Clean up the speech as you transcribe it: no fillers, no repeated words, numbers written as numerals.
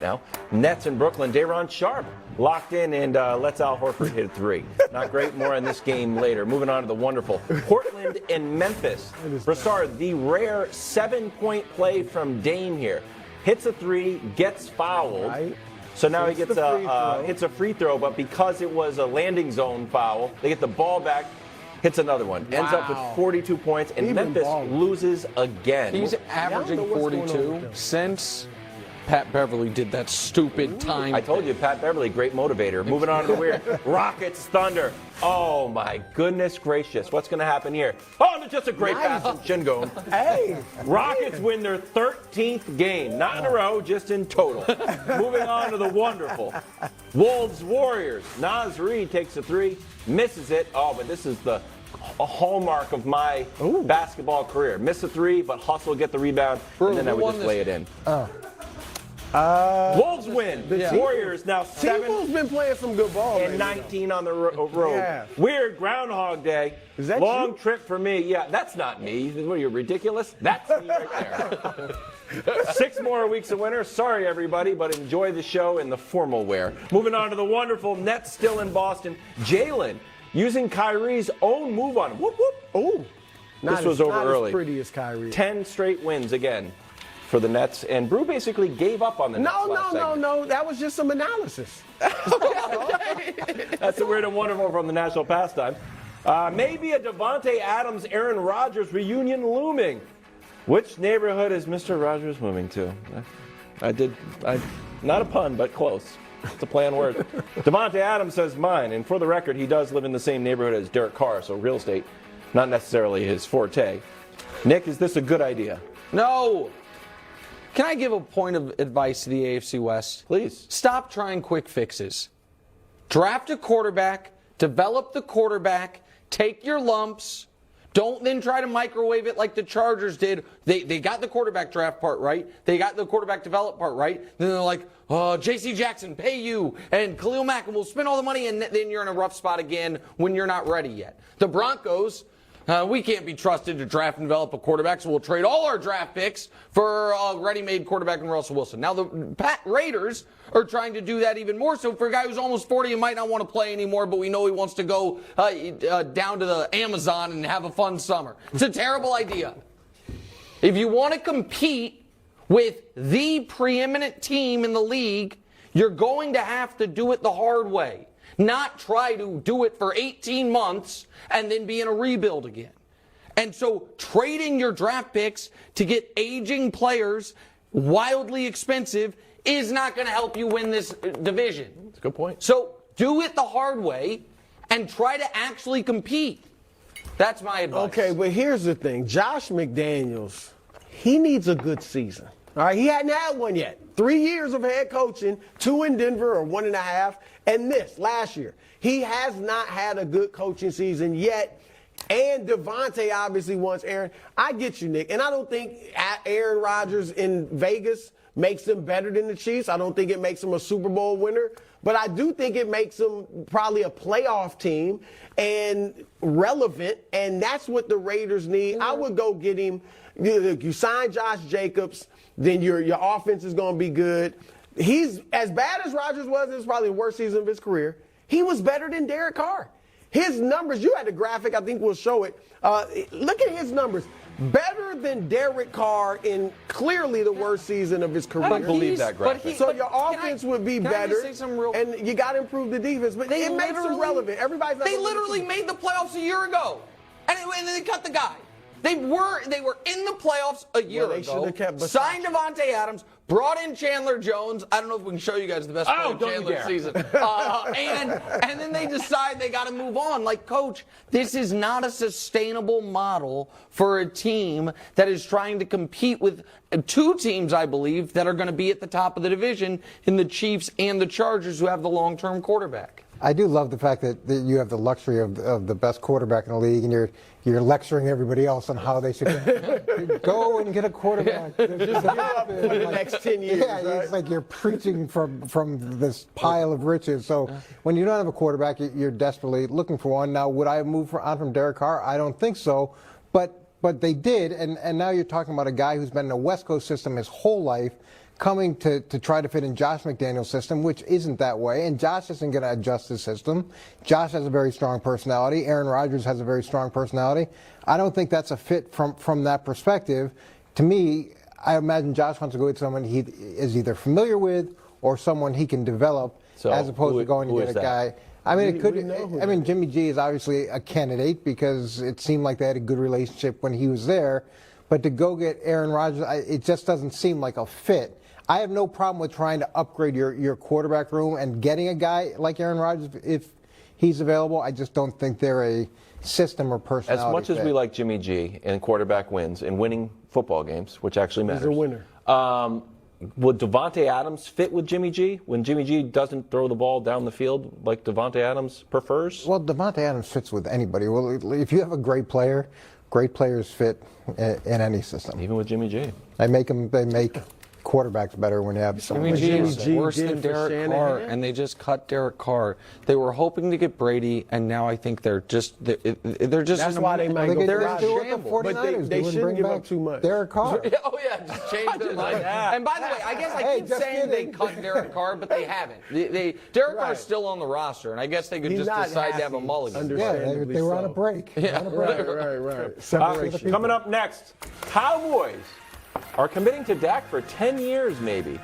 Now, Nets in Brooklyn, Day'Ron Sharpe locked in and lets Al Horford hit a three. Not great, more on this game later. Moving on to the wonderful Portland and Memphis. Brassard, the rare 7-point play from Dame here. Hits a three, gets fouled. Right. So now he gets hits a free throw, but because it was a landing zone foul, they get the ball back. Hits another one. Wow. Ends up with 42 points, and Memphis loses again. He's averaging 42 since Pat Beverly did that stupid time. I told you, Pat Beverly, great motivator. Moving on to the weird. Rockets, Thunder. Oh, my goodness gracious. What's going to happen here? Oh, it's just a great pass from Shingo. Hey. Rockets win their 13th game. Not in a row, just in total. Moving on to the wonderful Wolves, Warriors. Naz Reid takes a three, misses it. Oh, but this is a hallmark of my basketball career. Miss a three, but hustle, get the rebound, and then I would just lay it in. Wolves win. The Warriors now 7. Wolves been playing some good ball. And 19 on the road. Yeah. Weird Groundhog Day. Is that long you? Trip for me. Yeah, that's not me. What are you, ridiculous? That's me right there. 6 more weeks of winter. Sorry, everybody, but enjoy the show in the formal wear. Moving on to the wonderful Nets still in Boston. Jalen using Kyrie's own move on him. Whoop, whoop. Ooh. This was over early. Not as pretty as Kyrie. 10 straight wins again for the Nets, and Brew basically gave up on the Nets last segment. No. That was just some analysis. That's the weird and wonderful from the national pastime. Maybe a Devontae Adams, Aaron Rodgers reunion looming. Which neighborhood is Mr. Rodgers moving to? Not a pun, but close. It's a play on words. Devontae Adams says mine, and for the record, he does live in the same neighborhood as Derek Carr, so real estate, not necessarily his forte. Nick, is this a good idea? No. Can I give a point of advice to the AFC West? Please. Stop trying quick fixes. Draft a quarterback, develop the quarterback, take your lumps. Don't then try to microwave it like the Chargers did. They got the quarterback draft part right. They got the quarterback develop part right. Then they're like, J.C. Jackson, pay you, and Khalil Mack, and we'll spend all the money, and then you're in a rough spot again when you're not ready yet. The Broncos, we can't be trusted to draft and develop a quarterback, so we'll trade all our draft picks for a ready-made quarterback in Russell Wilson. Now, the Raiders are trying to do that even more so for a guy who's almost 40 and might not want to play anymore, but we know he wants to go down to the Amazon and have a fun summer. It's a terrible idea. If you want to compete with the preeminent team in the league, you're going to have to do it the hard way. Not try to do it for 18 months and then be in a rebuild again. And so trading your draft picks to get aging players, wildly expensive, is not going to help you win this division. That's a good point. So do it the hard way and try to actually compete. That's my advice. Okay, but here's the thing. Josh McDaniels, he needs a good season. All right, he hadn't had one yet. 3 years of head coaching, 2 in Denver or 1.5, and this last year. He has not had a good coaching season yet. And Devontae obviously wants Aaron. I get you, Nick. And I don't think Aaron Rodgers in Vegas makes him better than the Chiefs. I don't think it makes him a Super Bowl winner. But I do think it makes him probably a playoff team and relevant. And that's what the Raiders need. I would go get him. You sign Josh Jacobs, then your offense is going to be good. He's as bad as Rodgers was. This is probably the worst season of his career. He was better than Derek Carr. His numbers, you had the graphic, I think we'll show it. Look at his numbers. Better than Derek Carr in clearly the worst season of his career. I don't believe that graphic. So your offense would be better, and you got to improve the defense. But it makes him relevant. They literally made the playoffs a year ago, and then they cut the guy. They were in the playoffs a year ago. Signed Devontae Adams, brought in Chandler Jones. I don't know if we can show you guys the best play of Chandler's season. And then they decide they got to move on. Like, Coach, this is not a sustainable model for a team that is trying to compete with 2 teams, I believe, that are going to be at the top of the division in the Chiefs and the Chargers, who have the long-term quarterback. I do love the fact that you have the luxury of the best quarterback in the league, and you're lecturing everybody else on how they should go and get a quarterback. For the next 10 years. Yeah, right? It's like you're preaching from this pile of riches. So when you don't have a quarterback, you're desperately looking for one. Now, would I move on from Derek Carr? I don't think so. But they did, and now you're talking about a guy who's been in the West Coast system his whole life, coming to try to fit in Josh McDaniels' system, which isn't that way, and Josh isn't going to adjust his system. Josh has a very strong personality. Aaron Rodgers has a very strong personality. I don't think that's a fit from that perspective. To me, I imagine Josh wants to go with someone he is either familiar with or someone he can develop, as opposed to going to get a guy. I mean, it could. I mean, Jimmy G is obviously a candidate because it seemed like they had a good relationship when he was there. But to go get Aaron Rodgers, it just doesn't seem like a fit. I have no problem with trying to upgrade your quarterback room and getting a guy like Aaron Rodgers if he's available. I just don't think they're a system or personality As much fit. as we like Jimmy G and quarterback wins and winning football games, which actually matters. He's a winner. Would Devontae Adams fit with Jimmy G when Jimmy G doesn't throw the ball down the field like Devontae Adams prefers? Well, Devontae Adams fits with anybody. Well, if you have a great player, great players fit in any system. Even with Jimmy G. They make quarterbacks better when you have someone. Jimmy G is G worse did than for Derek Shanahan. Carr, and they just cut Derek Carr. They were hoping to get Brady, and now I think they're just they're just. That's why they might They go could They're just in do what the shambles. 49ers But they do and shouldn't bring give back up too much. Derek Carr. Oh yeah, just change it like that. And by the way, I guess I keep just saying they kidding. cut Derek Carr, but they haven't. Derek Carr's still on the roster, and I guess they could He's just not decide to have a happy. mulligan. Yeah, Understandably they were on a so. break. Yeah. Right. Separation. Coming up next, Cowboys are committing to Dak for 10 years maybe.